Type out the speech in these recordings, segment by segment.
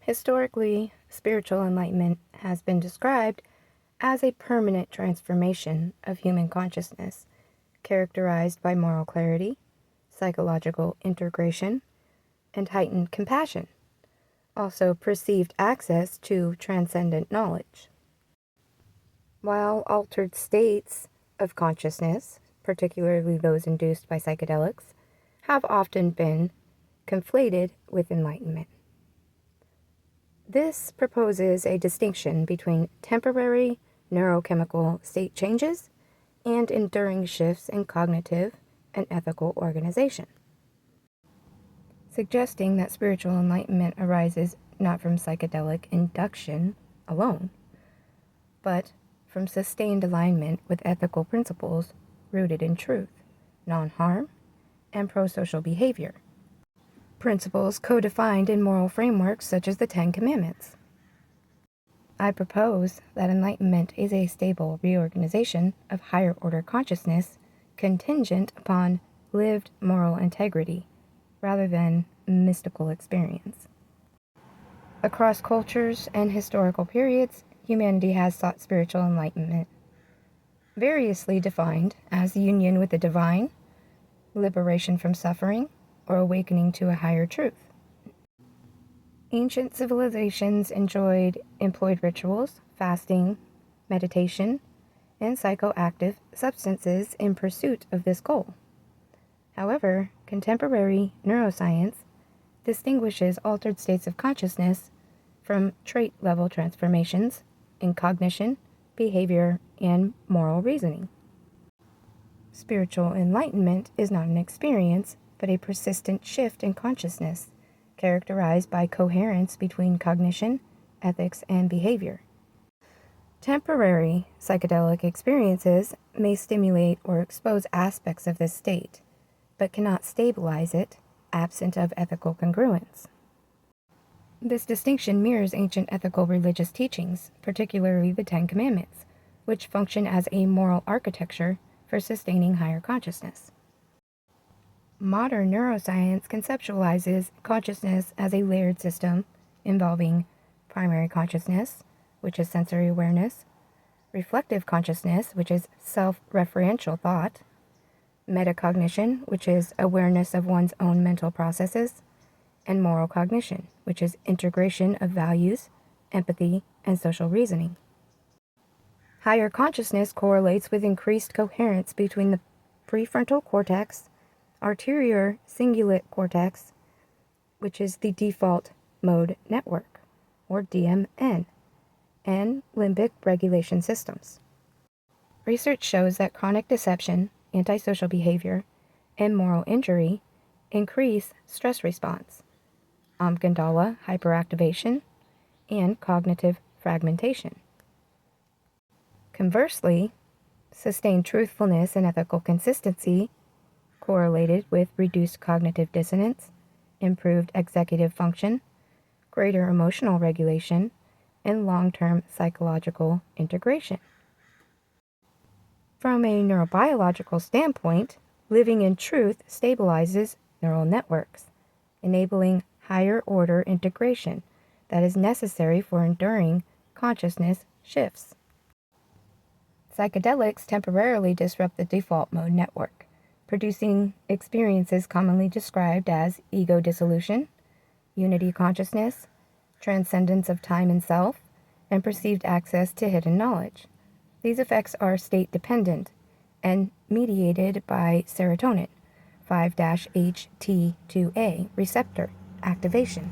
Historically, spiritual enlightenment has been described as a permanent transformation of human consciousness, characterized by moral clarity, psychological integration, and heightened compassion, also perceived access to transcendent knowledge. While altered states of consciousness, particularly those induced by psychedelics, have often been conflated with enlightenment. This proposes a distinction between temporary neurochemical state changes and enduring shifts in cognitive and ethical organization, suggesting that spiritual enlightenment arises not from psychedelic induction alone, but from sustained alignment with ethical principles rooted in truth, non-harm, and pro-social behavior. Principles codified in moral frameworks such as the Ten Commandments. I propose that enlightenment is a stable reorganization of higher order consciousness contingent upon lived moral integrity rather than mystical experience. Across cultures and historical periods, humanity has sought spiritual enlightenment, variously defined as union with the divine, liberation from suffering, or awakening to a higher truth. Ancient civilizations employed rituals, fasting, meditation, and psychoactive substances in pursuit of this goal. However, contemporary neuroscience distinguishes altered states of consciousness from trait-level transformations in cognition, behavior, and moral reasoning. Spiritual enlightenment is not an experience, but a persistent shift in consciousness, characterized by coherence between cognition, ethics, and behavior. Temporary psychedelic experiences may stimulate or expose aspects of this state, but cannot stabilize it, absent of ethical congruence. This distinction mirrors ancient ethical religious teachings, particularly the Ten Commandments, which function as a moral architecture for sustaining higher consciousness. Modern neuroscience conceptualizes consciousness as a layered system involving primary consciousness, which is sensory awareness, reflective consciousness, which is self-referential thought, metacognition, which is awareness of one's own mental processes, and moral cognition, which is integration of values, empathy, and social reasoning. Higher consciousness correlates with increased coherence between the prefrontal cortex, anterior cingulate cortex, which is the default mode network, or DMN, and limbic regulation systems. Research shows that chronic deception, antisocial behavior, and moral injury increase stress response, amygdala hyperactivation, and cognitive fragmentation. Conversely, sustained truthfulness and ethical consistency correlated with reduced cognitive dissonance, improved executive function, greater emotional regulation, and long-term psychological integration. From a neurobiological standpoint, living in truth stabilizes neural networks, enabling higher-order integration that is necessary for enduring consciousness shifts. Psychedelics temporarily disrupt the default mode network, producing experiences commonly described as ego dissolution, unity consciousness, transcendence of time and self, and perceived access to hidden knowledge. These effects are state-dependent and mediated by serotonin, 5-HT2A receptor activation.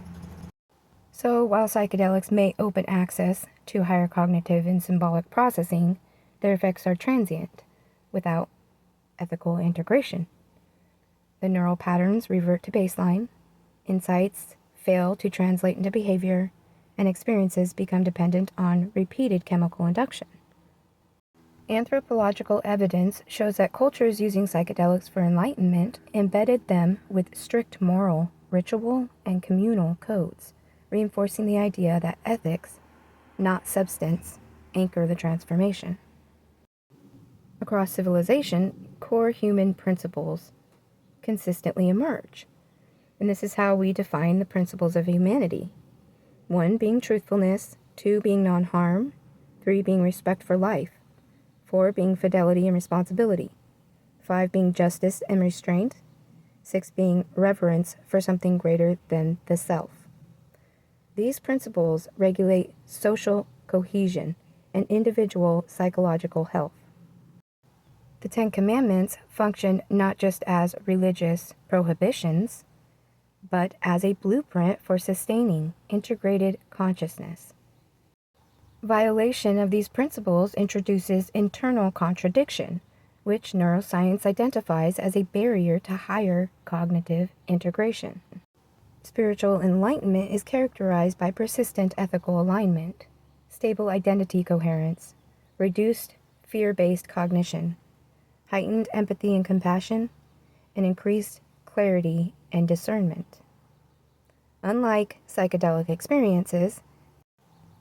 So while psychedelics may open access to higher cognitive and symbolic processing, their effects are transient, without ethical integration. The neural patterns revert to baseline, insights fail to translate into behavior, and experiences become dependent on repeated chemical induction. Anthropological evidence shows that cultures using psychedelics for enlightenment embedded them with strict moral, ritual, and communal codes, reinforcing the idea that ethics, not substance, anchor the transformation. Across civilization, core human principles consistently emerge, and this is how we define the principles of humanity. 1 being truthfulness, 2 being non-harm, 3 being respect for life, 4 being fidelity and responsibility, 5 being justice and restraint, 6 being reverence for something greater than the self. These principles regulate social cohesion and individual psychological health. The Ten Commandments function not just as religious prohibitions, but as a blueprint for sustaining integrated consciousness. Violation of these principles introduces internal contradiction, which neuroscience identifies as a barrier to higher cognitive integration. Spiritual enlightenment is characterized by persistent ethical alignment, stable identity coherence, reduced fear-based cognition, heightened empathy and compassion, and increased clarity and discernment. Unlike psychedelic experiences,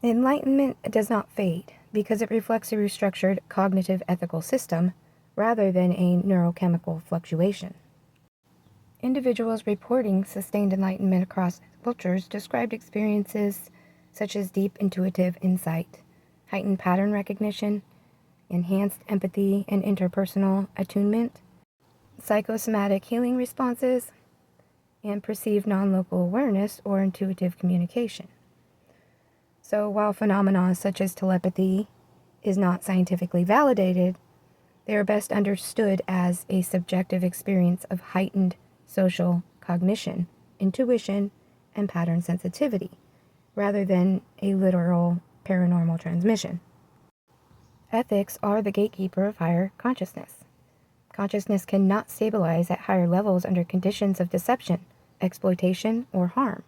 enlightenment does not fade because it reflects a restructured cognitive ethical system rather than a neurochemical fluctuation. Individuals reporting sustained enlightenment across cultures described experiences such as deep intuitive insight, heightened pattern recognition, enhanced empathy and interpersonal attunement, psychosomatic healing responses, and perceived non-local awareness or intuitive communication. So while phenomena such as telepathy is not scientifically validated, they are best understood as a subjective experience of heightened social cognition, intuition, and pattern sensitivity, rather than a literal paranormal transmission. Ethics are the gatekeeper of higher consciousness. Consciousness cannot stabilize at higher levels under conditions of deception, exploitation, or harm.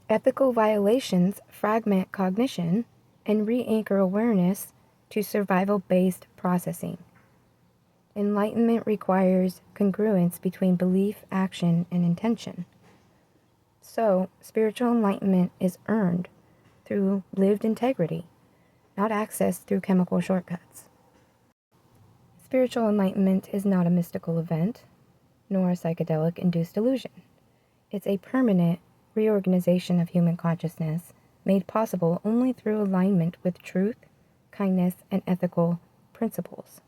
Ethical violations fragment cognition and re-anchor awareness to survival-based processing. Enlightenment requires congruence between belief, action, and intention. So, spiritual enlightenment is earned through lived integrity, not accessed through chemical shortcuts. Spiritual enlightenment is not a mystical event, nor a psychedelic-induced illusion. It's a permanent reorganization of human consciousness made possible only through alignment with truth, kindness, and ethical principles.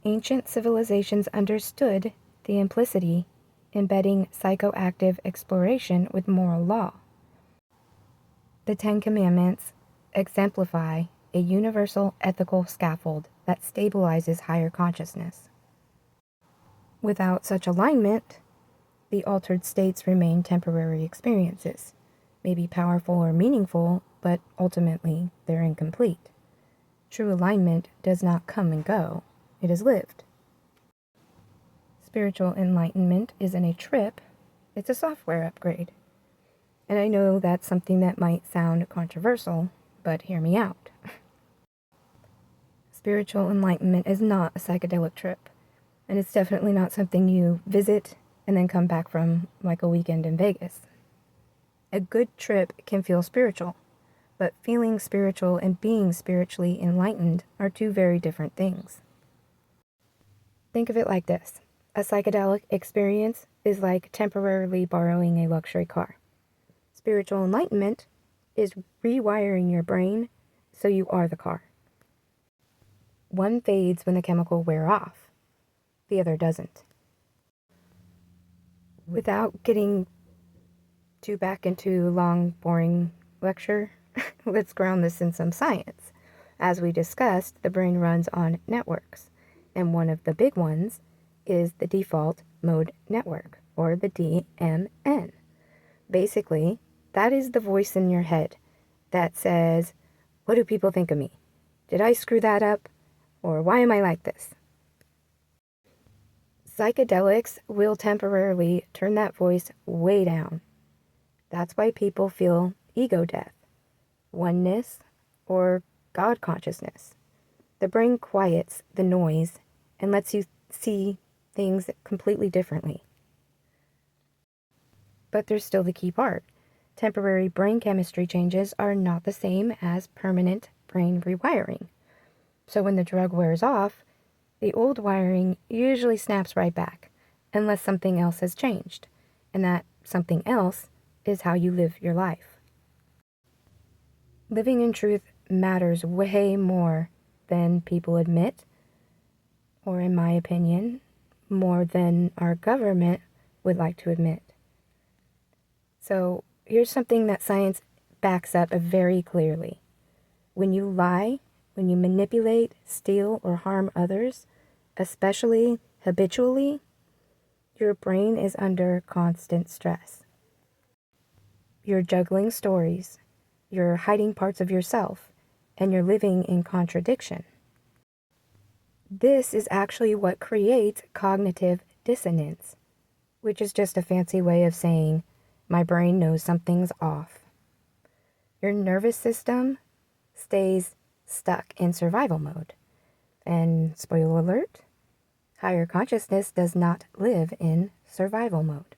Ancient civilizations understood the implicity embedding psychoactive exploration with moral law. The Ten Commandments exemplify a universal ethical scaffold that stabilizes higher consciousness. Without such alignment, the altered states remain temporary experiences, maybe powerful or meaningful, but ultimately they're incomplete. True alignment does not come and go, it is lived. Spiritual enlightenment isn't a trip, it's a software upgrade. And I know that's something that might sound controversial, but hear me out. Spiritual enlightenment is not a psychedelic trip, and it's definitely not something you visit and then come back from like a weekend in Vegas. A good trip can feel spiritual, but feeling spiritual and being spiritually enlightened are two very different things. Think of it like this. A psychedelic experience is like temporarily borrowing a luxury car. Spiritual enlightenment is rewiring your brain so you are the car. One fades when the chemical wears off, the other doesn't. Without getting too back into long, boring lecture, let's ground this in some science. As we discussed, the brain runs on networks, and one of the big ones is the default mode network, or the DMN. Basically, that is the voice in your head that says, what do people think of me? Did I screw that up? Or why am I like this? Psychedelics will temporarily turn that voice way down. That's why people feel ego death, oneness, or God consciousness. The brain quiets the noise and lets you see things completely differently. But there's still the key part. Temporary brain chemistry changes are not the same as permanent brain rewiring. So when the drug wears off, the old wiring usually snaps right back, unless something else has changed. And that something else is how you live your life. Living in truth matters way more than people admit, or in my opinion, more than our government would like to admit. So here's something that science backs up very clearly. When you lie, when you manipulate, steal, or harm others, especially habitually, your brain is under constant stress. You're juggling stories, you're hiding parts of yourself, and you're living in contradiction. This is actually what creates cognitive dissonance, which is just a fancy way of saying, my brain knows something's off. Your nervous system stays stuck in survival mode. And spoiler alert, higher consciousness does not live in survival mode.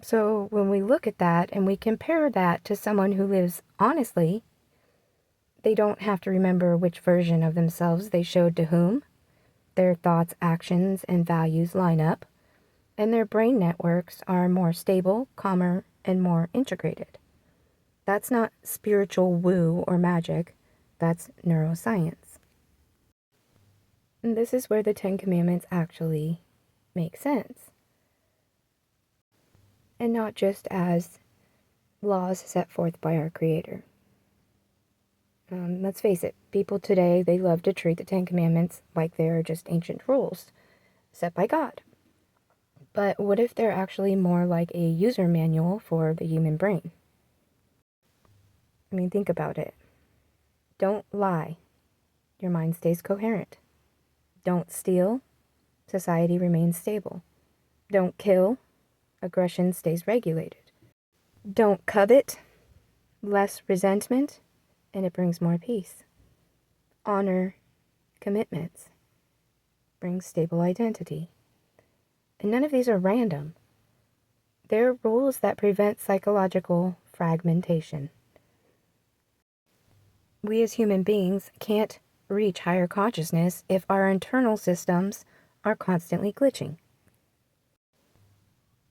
So when we look at that and we compare that to someone who lives honestly, they don't have to remember which version of themselves they showed to whom. Their thoughts, actions, and values line up, and their brain networks are more stable, calmer, and more integrated. That's not spiritual woo or magic, that's neuroscience. And this is where the Ten Commandments actually make sense. And not just as laws set forth by our Creator. Let's face it, people today, they love to treat the Ten Commandments like they're just ancient rules set by God. But what if they're actually more like a user manual for the human brain? I mean, think about it. Don't lie. Your mind stays coherent. Don't steal. Society remains stable. Don't kill. Aggression stays regulated. Don't covet. Less resentment, and it brings more peace. Honor commitments. Brings stable identity. And none of these are random. They're rules that prevent psychological fragmentation. We as human beings can't reach higher consciousness if our internal systems are constantly glitching.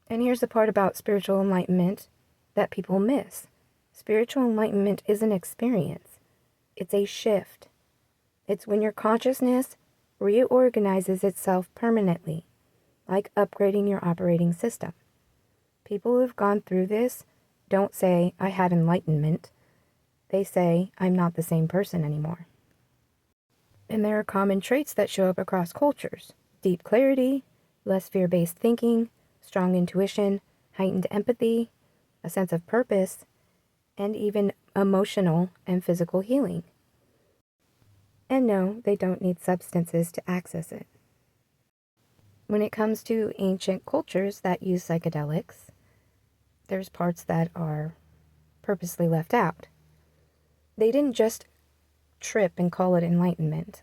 And here's the part about spiritual enlightenment that people miss. Spiritual enlightenment is an experience. It's a shift. It's when your consciousness reorganizes itself permanently, like upgrading your operating system. People who've gone through this don't say, I had enlightenment. They say, I'm not the same person anymore. And there are common traits that show up across cultures. Deep clarity, less fear-based thinking, strong intuition, heightened empathy, a sense of purpose, and even emotional and physical healing. And no, they don't need substances to access it. When it comes to ancient cultures that use psychedelics, there's parts that are purposely left out. They didn't just trip and call it enlightenment.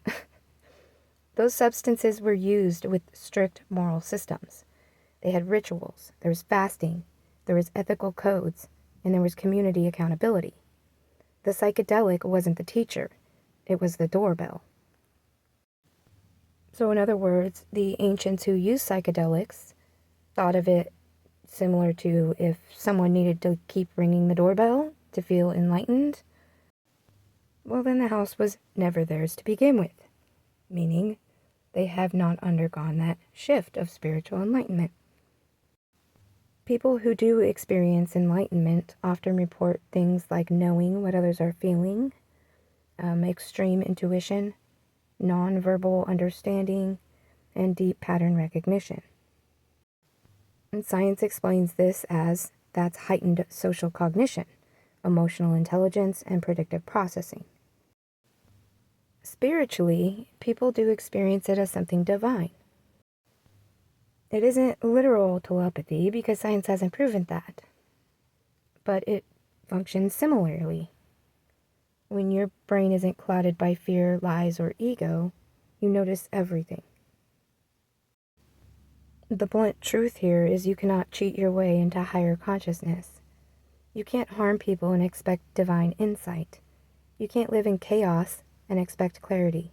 Those substances were used with strict moral systems. They had rituals, there was fasting, there was ethical codes, and there was community accountability. The psychedelic wasn't the teacher, it was the doorbell. So in other words, the ancients who used psychedelics thought of it similar to if someone needed to keep ringing the doorbell to feel enlightened, well then the house was never theirs to begin with, meaning they have not undergone that shift of spiritual enlightenment. People who do experience enlightenment often report things like knowing what others are feeling, extreme intuition, non-verbal understanding, and deep pattern recognition. And science explains this as that's heightened social cognition, emotional intelligence, and predictive processing. Spiritually, people do experience it as something divine. It isn't literal telepathy because science hasn't proven that, but it functions similarly. When your brain isn't clouded by fear, lies, or ego, you notice everything. The blunt truth here is you cannot cheat your way into higher consciousness. You can't harm people and expect divine insight. You can't live in chaos and expect clarity.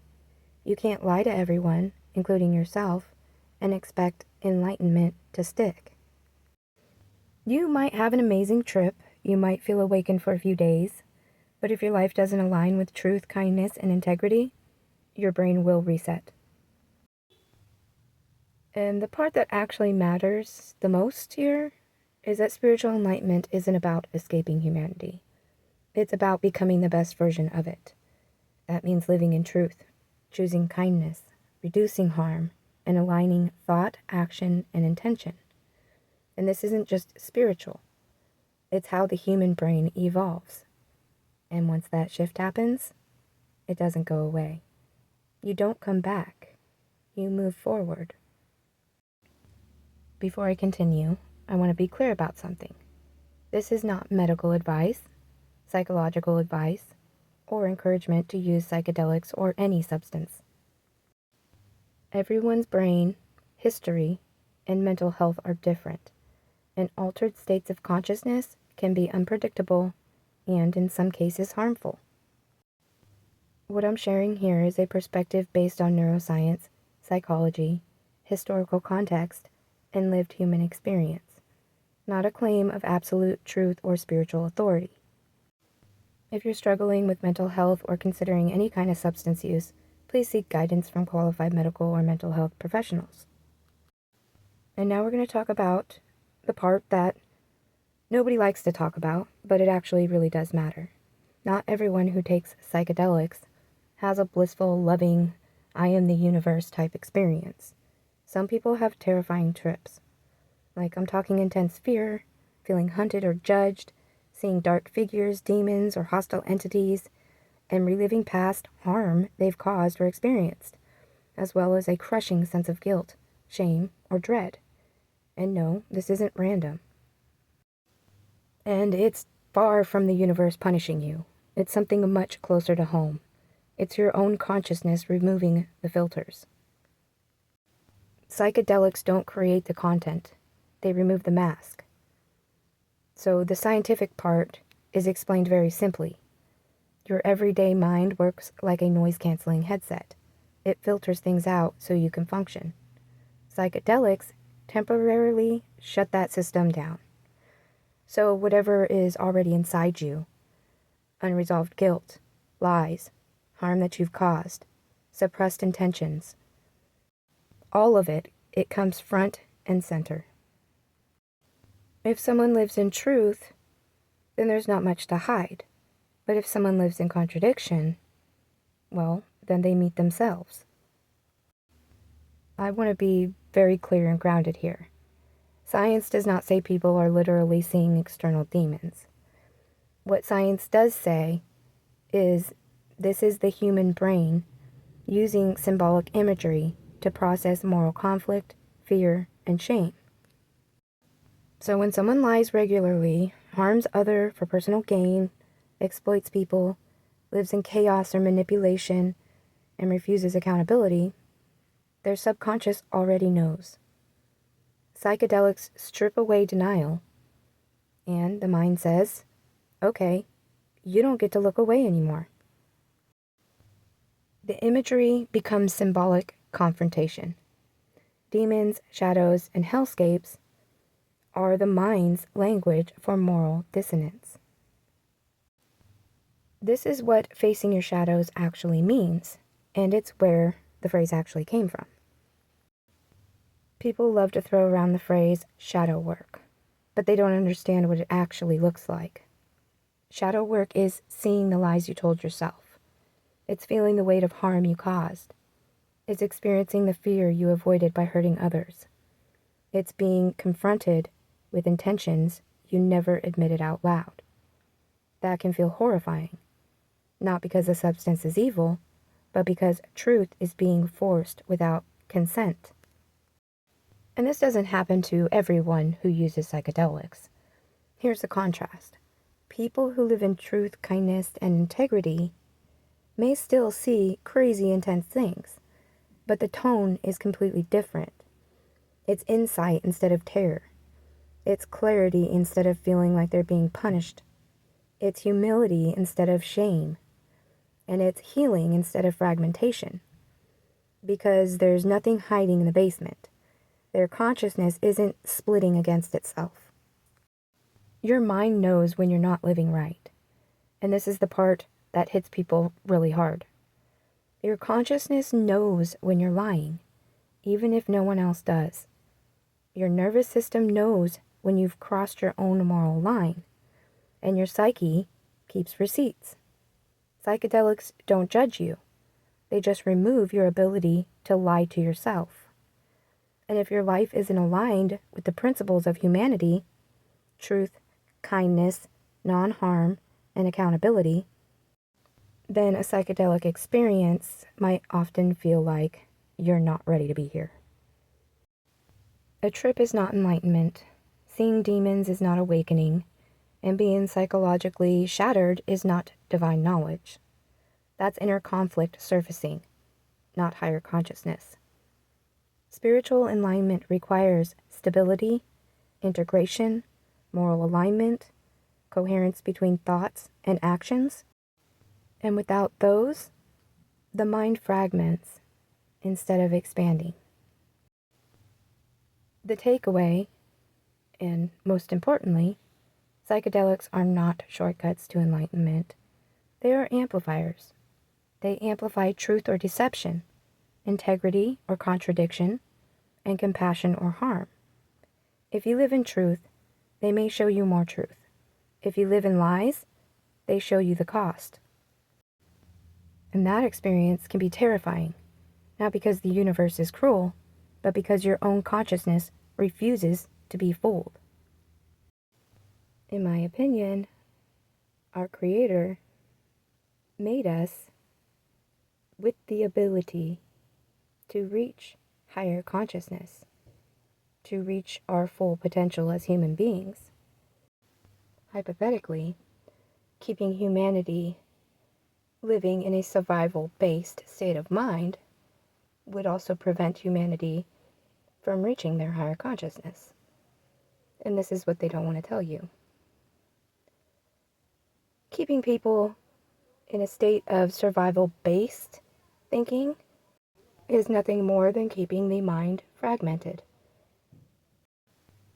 You can't lie to everyone, including yourself, and expect enlightenment to stick. You might have an amazing trip, you might feel awakened for a few days, but if your life doesn't align with truth, kindness, and integrity, your brain will reset. And the part that actually matters the most here is that spiritual enlightenment isn't about escaping humanity. It's about becoming the best version of it. That means living in truth, choosing kindness, reducing harm, and aligning thought, action, and intention. And this isn't just spiritual. It's how the human brain evolves. And once that shift happens, it doesn't go away. You don't come back. You move forward. Before I continue, I want to be clear about something. This is not medical advice, psychological advice, or encouragement to use psychedelics or any substance. Everyone's brain, history, and mental health are different, and altered states of consciousness can be unpredictable and, in some cases, harmful. What I'm sharing here is a perspective based on neuroscience, psychology, historical context, and lived human experience, not a claim of absolute truth or spiritual authority. If you're struggling with mental health or considering any kind of substance use, please seek guidance from qualified medical or mental health professionals. And now we're going to talk about the part that nobody likes to talk about, but it actually really does matter. Not everyone who takes psychedelics has a blissful, loving, I am the universe type experience. Some people have terrifying trips. Like, I'm talking intense fear, feeling hunted or judged, seeing dark figures, demons, or hostile entities, and reliving past harm they've caused or experienced, as well as a crushing sense of guilt, shame, or dread. And no, this isn't random. And it's far from the universe punishing you. It's something much closer to home. It's your own consciousness removing the filters. Psychedelics don't create the content. They remove the mask. So the scientific part is explained very simply. Your everyday mind works like a noise-canceling headset. It filters things out so you can function. Psychedelics temporarily shut that system down. So whatever is already inside you, unresolved guilt, lies, harm that you've caused, suppressed intentions, all of it comes front and center. If someone lives in truth, then there's not much to hide. But if someone lives in contradiction, well, then they meet themselves. I want to be very clear and grounded here. Science does not say people are literally seeing external demons. What science does say is this is the human brain using symbolic imagery to process moral conflict, fear, and shame. So when someone lies regularly, harms others for personal gain, exploits people, lives in chaos or manipulation, and refuses accountability, their subconscious already knows. Psychedelics strip away denial, and the mind says, okay, you don't get to look away anymore. The imagery becomes symbolic confrontation. Demons, shadows, and hellscapes are the mind's language for moral dissonance. This is what facing your shadows actually means, and it's where the phrase actually came from. People love to throw around the phrase shadow work, but they don't understand what it actually looks like. Shadow work is seeing the lies you told yourself. It's feeling the weight of harm you caused. It's experiencing the fear you avoided by hurting others. It's being confronted with intentions you never admitted out loud. That can feel horrifying, not because the substance is evil, but because truth is being forced without consent. And this doesn't happen to everyone who uses psychedelics. Here's the contrast. People who live in truth, kindness, and integrity may still see crazy intense things, but the tone is completely different. It's insight instead of terror. It's clarity instead of feeling like they're being punished. It's humility instead of shame. And it's healing instead of fragmentation. Because there's nothing hiding in the basement. Their consciousness isn't splitting against itself. Your mind knows when you're not living right. And this is the part that hits people really hard. Your consciousness knows when you're lying, even if no one else does. Your nervous system knows when you've crossed your own moral line, and your psyche keeps receipts. Psychedelics don't judge you. They just remove your ability to lie to yourself. And if your life isn't aligned with the principles of humanity, truth, kindness, non-harm, and accountability, then a psychedelic experience might often feel like you're not ready to be here. A trip is not enlightenment. Seeing demons is not awakening. And being psychologically shattered is not divine knowledge. That's inner conflict surfacing, not higher consciousness. Spiritual enlightenment requires stability, integration, moral alignment, coherence between thoughts and actions. And without those, the mind fragments instead of expanding. The takeaway, and most importantly, psychedelics are not shortcuts to enlightenment. They are amplifiers. They amplify truth or deception, integrity or contradiction, and compassion or harm. If you live in truth, they may show you more truth. If you live in lies, they show you the cost. And that experience can be terrifying, not because the universe is cruel, but because your own consciousness refuses to be fooled. In my opinion, our Creator made us with the ability to reach higher consciousness, to reach our full potential as human beings. Hypothetically, keeping humanity living in a survival-based state of mind would also prevent humanity from reaching their higher consciousness. And this is what they don't want to tell you. Keeping people in a state of survival-based thinking is nothing more than keeping the mind fragmented.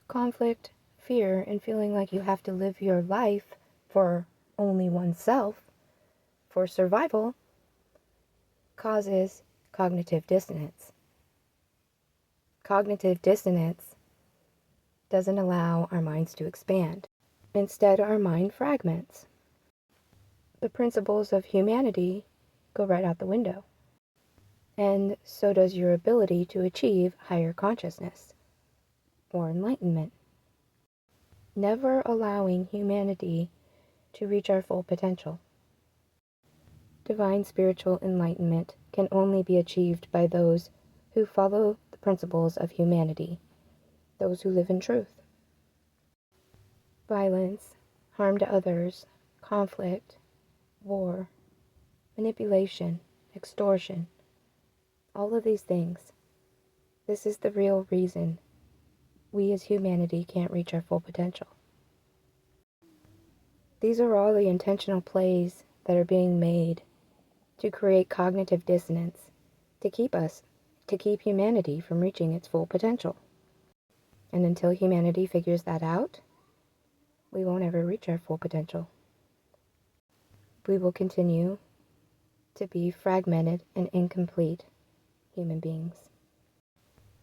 Conflict, fear, and feeling like you have to live your life for only oneself, for survival, causes cognitive dissonance. Cognitive dissonance doesn't allow our minds to expand. Instead, our mind fragments. The principles of humanity go right out the window. And so does your ability to achieve higher consciousness or enlightenment. Never allowing humanity to reach our full potential. Divine spiritual enlightenment can only be achieved by those who follow the principles of humanity, those who live in truth. Violence, harm to others, conflict, war, manipulation, extortion, all of these things. This is the real reason we as humanity can't reach our full potential. These are all the intentional plays that are being made to create cognitive dissonance, to keep humanity from reaching its full potential. And until humanity figures that out, we won't ever reach our full potential. We will continue to be fragmented and incomplete human beings.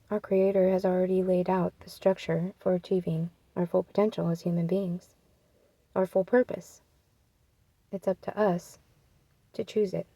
Our Creator has already laid out the structure for achieving our full potential as human beings, our full purpose. It's up to us to choose it.